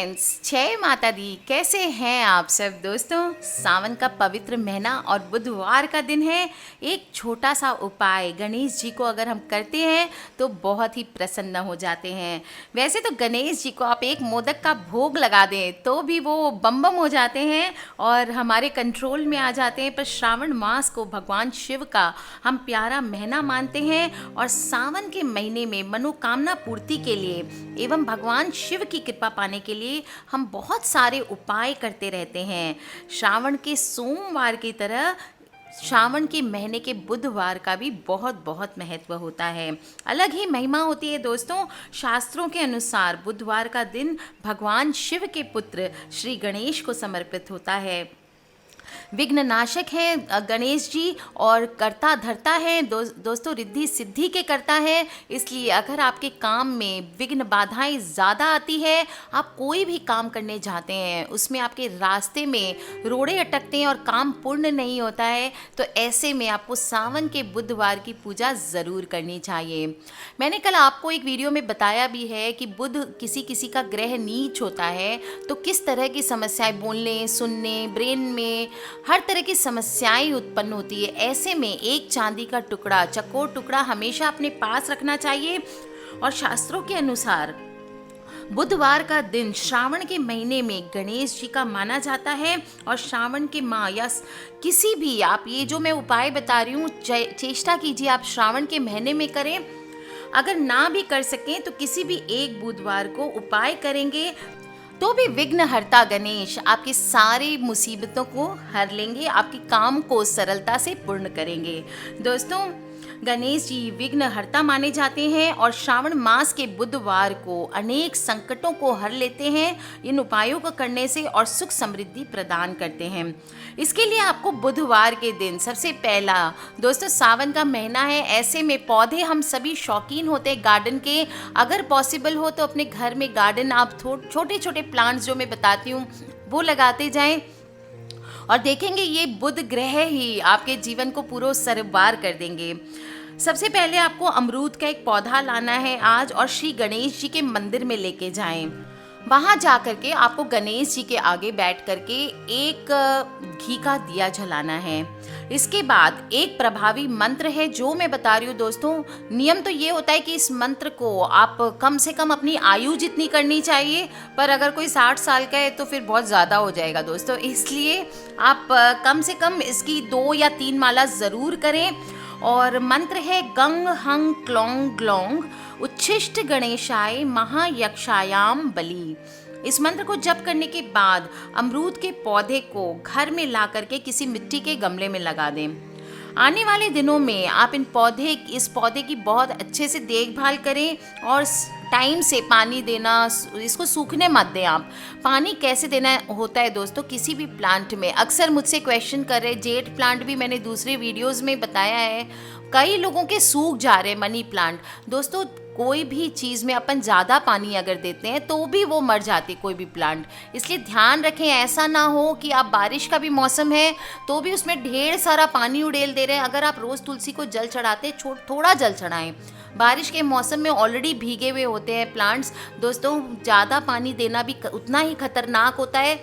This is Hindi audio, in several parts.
फ्रेंड्स, जय माता दी। कैसे हैं आप सब दोस्तों। सावन का पवित्र महीना और बुधवार का दिन है। एक छोटा सा उपाय गणेश जी को अगर हम करते हैं तो बहुत ही प्रसन्न हो जाते हैं। वैसे तो गणेश जी को आप एक मोदक का भोग लगा दें तो भी वो बम बम हो जाते हैं और हमारे कंट्रोल में आ जाते हैं। पर श्रावण मास को भगवान शिव का हम प्यारा महीना मानते हैं और सावन के महीने में मनोकामना पूर्ति के लिए एवं भगवान शिव की कृपा पाने के लिए हम बहुत सारे उपाय करते रहते हैं। श्रावण के सोमवार की तरह श्रावण के महीने के बुधवार का भी बहुत बहुत महत्व होता है, अलग ही महिमा होती है दोस्तों। शास्त्रों के अनुसार बुधवार का दिन भगवान शिव के पुत्र श्री गणेश को समर्पित होता है। विघ्न नाशक है गणेश जी और करता धरता है दोस्तों, रिद्धि सिद्धि के करता है। इसलिए अगर आपके काम में विघ्न बाधाएं ज़्यादा आती है, आप कोई भी काम करने जाते हैं उसमें आपके रास्ते में रोड़े अटकते हैं और काम पूर्ण नहीं होता है, तो ऐसे में आपको सावन के बुधवार की पूजा ज़रूर करनी चाहिए। मैंने कल आपको एक वीडियो में बताया भी है कि बुध किसी किसी का ग्रह नीच होता है तो किस तरह की समस्याएं बोलने सुनने ब्रेन में हर तरह की समस्याएं उत्पन्न होती है। ऐसे में एक चांदी का टुकड़ा, चकोर टुकड़ा हमेशा अपने पास रखना चाहिए। और शास्त्रों के अनुसार बुधवार का दिन श्रावण के महीने में गणेश जी का माना जाता है और श्रावण के माह या किसी भी आप ये जो मैं उपाय बता रही हूँ चेष्टा कीजिए आप श्रावण के महीने में करें। अगर ना भी कर सकें तो किसी भी एक बुधवार को उपाय करेंगे तो भी विघ्न हरता गणेश आपकी सारी मुसीबतों को हर लेंगे, आपके काम को सरलता से पूर्ण करेंगे। दोस्तों, गणेश जी विघ्न हरता माने जाते हैं और श्रावण मास के बुधवार को अनेक संकटों को हर लेते हैं इन उपायों को करने से और सुख समृद्धि प्रदान करते हैं। इसके लिए आपको बुधवार के दिन सबसे पहला दोस्तों, सावन का महीना है, ऐसे में पौधे हम सभी शौकीन होते हैं गार्डन के। अगर पॉसिबल हो तो अपने घर में गार्डन आप छोटे छोटे प्लांट्स जो मैं बताती हूँ वो लगाते जाएं और देखेंगे ये बुध ग्रह ही आपके जीवन को पूरा सरबार कर देंगे। सबसे पहले आपको अमरूद का एक पौधा लाना है आज और श्री गणेश जी के मंदिर में लेके जाएं। वहाँ जा कर के आपको गणेश जी के आगे बैठ करके एक घी का दिया जलाना है। इसके बाद एक प्रभावी मंत्र है जो मैं बता रही हूँ दोस्तों। नियम तो ये होता है कि इस मंत्र को आप कम से कम अपनी आयु जितनी करनी चाहिए, पर अगर कोई 60 साल का है तो फिर बहुत ज़्यादा हो जाएगा दोस्तों। इसलिए आप कम से कम इसकी 2 या 3 माला ज़रूर करें। और मंत्र है गंग हंग क्लोंग ग्लोंग उच्छिष्ट गणेशाय महायक्षायाम बलि। इस मंत्र को जप करने के बाद अमरूद के पौधे को घर में ला करके किसी मिट्टी के गमले में लगा दें। आने वाले दिनों में आप इस पौधे की बहुत अच्छे से देखभाल करें और टाइम से पानी देना, इसको सूखने मत दें। आप पानी कैसे देना होता है दोस्तों किसी भी प्लांट में, अक्सर मुझसे क्वेश्चन कर रहे, जेट प्लांट भी मैंने दूसरे वीडियोस में बताया है, कई लोगों के सूख जा रहे मनी प्लांट। दोस्तों, कोई भी चीज़ में अपन ज़्यादा पानी अगर देते हैं तो भी वो मर जाती कोई भी प्लांट। इसलिए ध्यान रखें, ऐसा ना हो कि आप बारिश का भी मौसम है तो भी उसमें ढेर सारा पानी उड़ेल दे रहे हैं। अगर आप रोज़ तुलसी को जल चढ़ाते हैं थोड़ा जल चढ़ाएं। बारिश के मौसम में ऑलरेडी भीगे हुए होते हैं प्लांट्स। दोस्तों, ज़्यादा पानी देना भी उतना ही खतरनाक होता है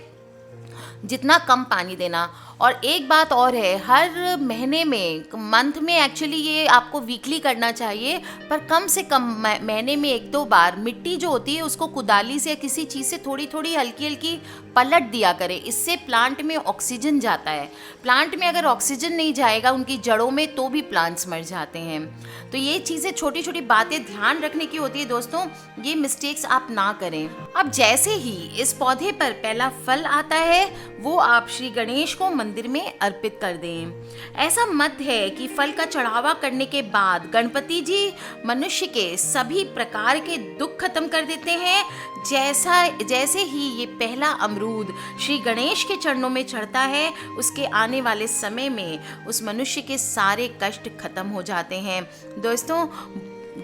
जितना कम पानी देना। और एक बात और है, हर महीने में मंथ में एक्चुअली ये आपको वीकली करना चाहिए, पर कम से कम महीने में 1-2 बार मिट्टी जो होती है उसको कुदाली से या किसी चीज़ से थोड़ी थोड़ी हल्की हल्की पलट दिया करें। इससे प्लांट में ऑक्सीजन जाता है। प्लांट में अगर ऑक्सीजन नहीं जाएगा उनकी जड़ों में तो भी प्लांट्स मर जाते हैं। तो ये चीज़ें छोटी छोटी बातें ध्यान रखने की होती है दोस्तों, ये मिस्टेक्स आप ना करें। अब जैसे ही इस पौधे पर पहला फल आता है वो आप श्री गणेश को मंदिर में अर्पित कर दें। ऐसा मत है कि फल का चढ़ावा करने के बाद गणपति जी मनुष्य के सभी प्रकार के दुख खत्म कर देते हैं। जैसे ही ये पहला अमरूद श्री गणेश के चरणों में चढ़ता है उसके आने वाले समय में उस मनुष्य के सारे कष्ट खत्म हो जाते हैं। दोस्तों,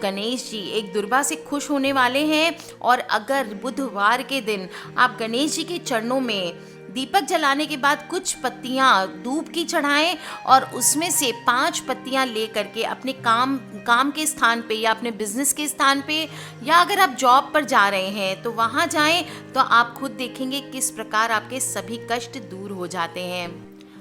गणेश जी एक दुर्बा से खुश होने वाले हैं और अगर बुधवार के दिन आप गणेश जी के चरणों में दीपक जलाने के बाद कुछ पत्तियां धूप की चढ़ाएं और उसमें से 5 पत्तियां ले करके अपने काम के स्थान पे या अपने बिजनेस के स्थान पे, या अगर आप जॉब पर जा रहे हैं तो वहां जाएं, तो आप खुद देखेंगे किस प्रकार आपके सभी कष्ट दूर हो जाते हैं।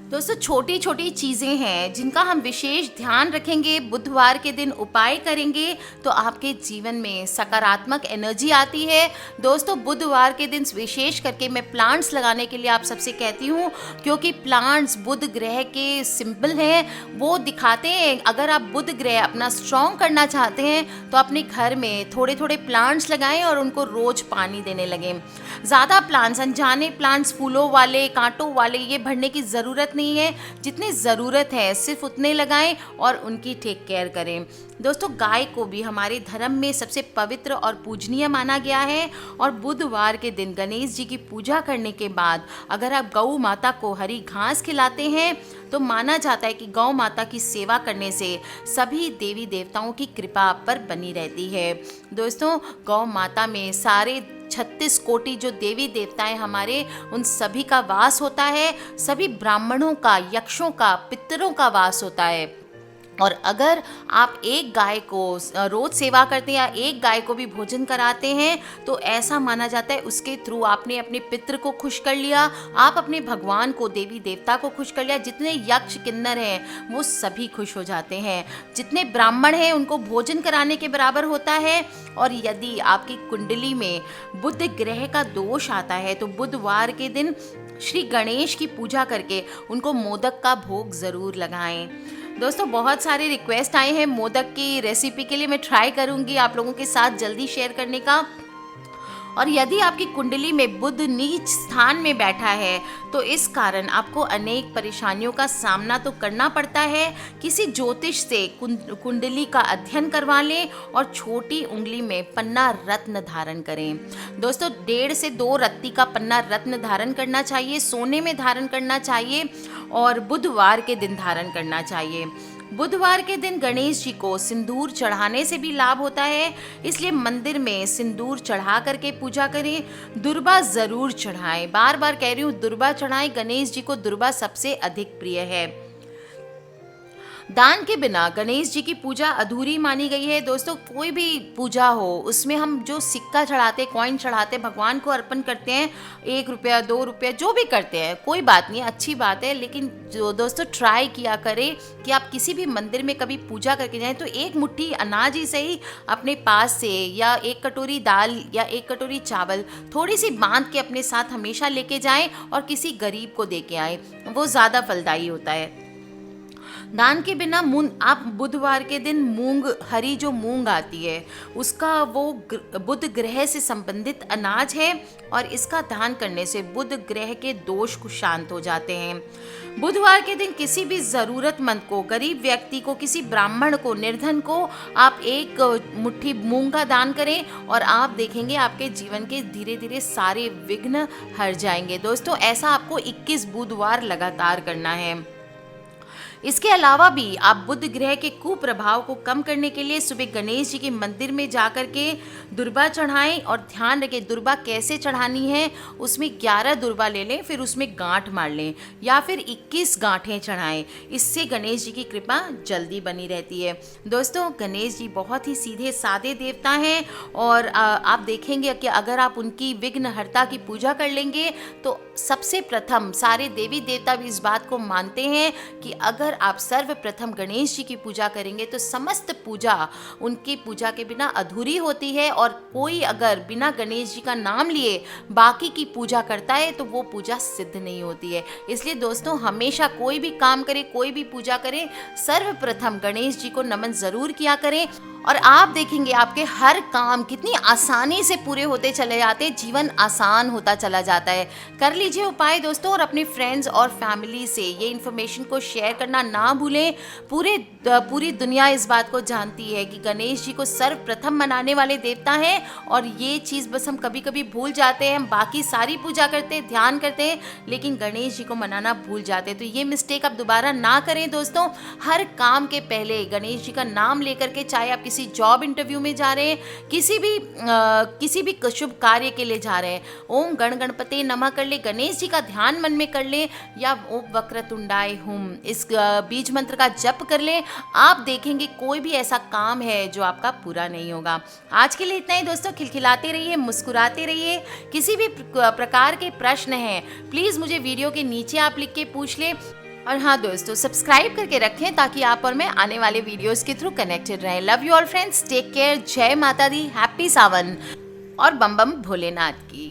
दोस्तों, छोटी छोटी चीज़ें हैं जिनका हम विशेष ध्यान रखेंगे, बुधवार के दिन उपाय करेंगे तो आपके जीवन में सकारात्मक एनर्जी आती है। दोस्तों, बुधवार के दिन विशेष करके मैं प्लांट्स लगाने के लिए आप सबसे कहती हूँ, क्योंकि प्लांट्स बुध ग्रह के सिंबल हैं। वो दिखाते हैं, अगर आप बुध ग्रह अपना स्ट्रॉन्ग करना चाहते हैं तो अपने घर में थोड़े थोड़े प्लांट्स लगाएं और उनको रोज़ पानी देने लगें। ज़्यादा प्लांट्स, अनजाने प्लांट्स, फूलों वाले, कांटों वाले, ये भरने की ज़रूरत नहीं है। जितनी ज़रूरत है सिर्फ उतने लगाएं और उनकी टेक केयर करें। दोस्तों, गाय को भी हमारे धर्म में सबसे पवित्र और पूजनीय माना गया है, और बुधवार के दिन गणेश जी की पूजा करने के बाद अगर आप गौ माता को हरी घास खिलाते हैं तो माना जाता है कि गौ माता की सेवा करने से सभी देवी देवताओं की कृपा आप पर बनी रहती है। दोस्तों, गौ माता में सारे 36 कोटि जो देवी देवताएं हमारे, उन सभी का वास होता है। सभी ब्राह्मणों का, यक्षों का, पितरों का वास होता है। और अगर आप एक गाय को रोज सेवा करते हैं या एक गाय को भी भोजन कराते हैं तो ऐसा माना जाता है उसके थ्रू आपने अपने पितृ को खुश कर लिया, आप अपने भगवान को, देवी देवता को खुश कर लिया। जितने यक्ष किन्नर हैं वो सभी खुश हो जाते हैं, जितने ब्राह्मण हैं उनको भोजन कराने के बराबर होता है। और यदि आपकी कुंडली में बुध ग्रह का दोष आता है तो बुधवार के दिन श्री गणेश की पूजा करके उनको मोदक का भोग ज़रूर लगाएं। दोस्तों, बहुत सारे रिक्वेस्ट आए हैं मोदक की रेसिपी के लिए। मैं ट्राई करूंगी आप लोगों के साथ जल्दी शेयर करने का। और यदि आपकी कुंडली में बुध नीच स्थान में बैठा है तो इस कारण आपको अनेक परेशानियों का सामना तो करना पड़ता है। किसी ज्योतिष से कुंडली का अध्ययन करवा लें और छोटी उंगली में पन्ना रत्न धारण करें। दोस्तों, 1.5 से 2 रत्ती का पन्ना रत्न धारण करना चाहिए, सोने में धारण करना चाहिए और बुधवार के दिन धारण करना चाहिए। बुधवार के दिन गणेश जी को सिंदूर चढ़ाने से भी लाभ होता है, इसलिए मंदिर में सिंदूर चढ़ा करके पूजा करें। दुर्बा जरूर चढ़ाएं, बार बार कह रही हूँ, दुर्बा चढ़ाएं। गणेश जी को दुर्बा सबसे अधिक प्रिय है। दान के बिना गणेश जी की पूजा अधूरी मानी गई है। दोस्तों, कोई भी पूजा हो उसमें हम जो सिक्का चढ़ाते, कॉइन चढ़ाते, भगवान को अर्पण करते हैं, 1 रुपया 2 रुपया जो भी करते हैं, कोई बात नहीं, अच्छी बात है। लेकिन जो दोस्तों ट्राई किया करें कि आप किसी भी मंदिर में कभी पूजा करके जाएं तो 1 मुट्ठी अनाज ही सही अपने पास से, या 1 कटोरी दाल या 1 कटोरी चावल थोड़ी सी बांध के अपने साथ हमेशा लेके जाएं और किसी गरीब को दे के आएँ, वो ज़्यादा फलदायी होता है। दान के बिना आप बुधवार के दिन मूंग, हरी जो मूंग आती है उसका, वो बुध ग्रह से संबंधित अनाज है और इसका दान करने से बुध ग्रह के दोष कुछ शांत हो जाते हैं। बुधवार के दिन किसी भी ज़रूरतमंद को, गरीब व्यक्ति को, किसी ब्राह्मण को, निर्धन को आप 1 मुट्ठी मूंग का दान करें और आप देखेंगे आपके जीवन के धीरे धीरे सारे विघ्न हट जाएंगे। दोस्तों, ऐसा आपको 21 बुधवार लगातार करना है। इसके अलावा भी आप बुध ग्रह के कुप्रभाव को कम करने के लिए सुबह गणेश जी के मंदिर में जाकर के दुर्बा चढ़ाएं और ध्यान रखें दुर्बा कैसे चढ़ानी है। उसमें 11 दुर्बा ले लें, फिर उसमें गांठ मार लें या फिर 21 गांठें चढ़ाएं। इससे गणेश जी की कृपा जल्दी बनी रहती है। दोस्तों, गणेश जी बहुत ही सीधे सादे देवता हैं और आप देखेंगे कि अगर आप उनकी विघ्नहर्ता की पूजा कर लेंगे तो सबसे प्रथम सारे देवी देवता भी इस बात को मानते हैं कि अगर आप सर्वप्रथम गणेश जी की पूजा करेंगे तो समस्त पूजा उनकी पूजा के बिना अधूरी होती है, और कोई अगर बिना गणेश जी का नाम लिए बाकी की पूजा करता है तो वो पूजा सिद्ध नहीं होती है। इसलिए दोस्तों, हमेशा कोई भी काम करें, कोई भी पूजा करें, सर्वप्रथम गणेश जी को नमन जरूर किया करें और आप देखेंगे आपके हर काम कितनी आसानी से पूरे होते चले जाते, जीवन आसान होता चला जाता है। कर लीजिए उपाय दोस्तों, और अपने फ्रेंड्स और फैमिली से ये इन्फॉर्मेशन को शेयर करना ना भूलें। पूरी दुनिया इस बात को जानती है कि गणेश जी को सर्वप्रथम मनाने वाले देवता हैं, और ये चीज़ बस हम कभी कभी भूल जाते हैं। हम बाकी सारी पूजा करते हैं, ध्यान करते हैं, लेकिन गणेश जी को मनाना भूल जाते हैं। तो ये मिस्टेक आप दोबारा ना करें दोस्तों। हर काम के पहले गणेश जी का नाम लेकर के, चाहे आप किसी जॉब इंटरव्यू में जा रहे हैं, किसी भी शुभ कार्य के लिए जा रहे हैं, ओम गण गणपते नमः कर ले, गणेश जी का ध्यान मन में कर ले, या ओम वक्रतुंडाय हुम इस बीज मंत्र का जप कर ले। आप देखेंगे कोई भी ऐसा काम है जो आपका पूरा नहीं होगा। आज के लिए इतना ही दोस्तों। खिलखिलाते रहिए, मुस्कुराते रहिए। किसी भी प्रकार के प्रश्न हैं प्लीज़ मुझे वीडियो के नीचे आप लिख के पूछ ले। और हाँ दोस्तों, सब्सक्राइब करके रखें ताकि आप और मैं आने वाले वीडियोस के थ्रू कनेक्टेड रहें। Love you all friends, take care, जय माता दी, हैप्पी सावन और बम बम भोलेनाथ की।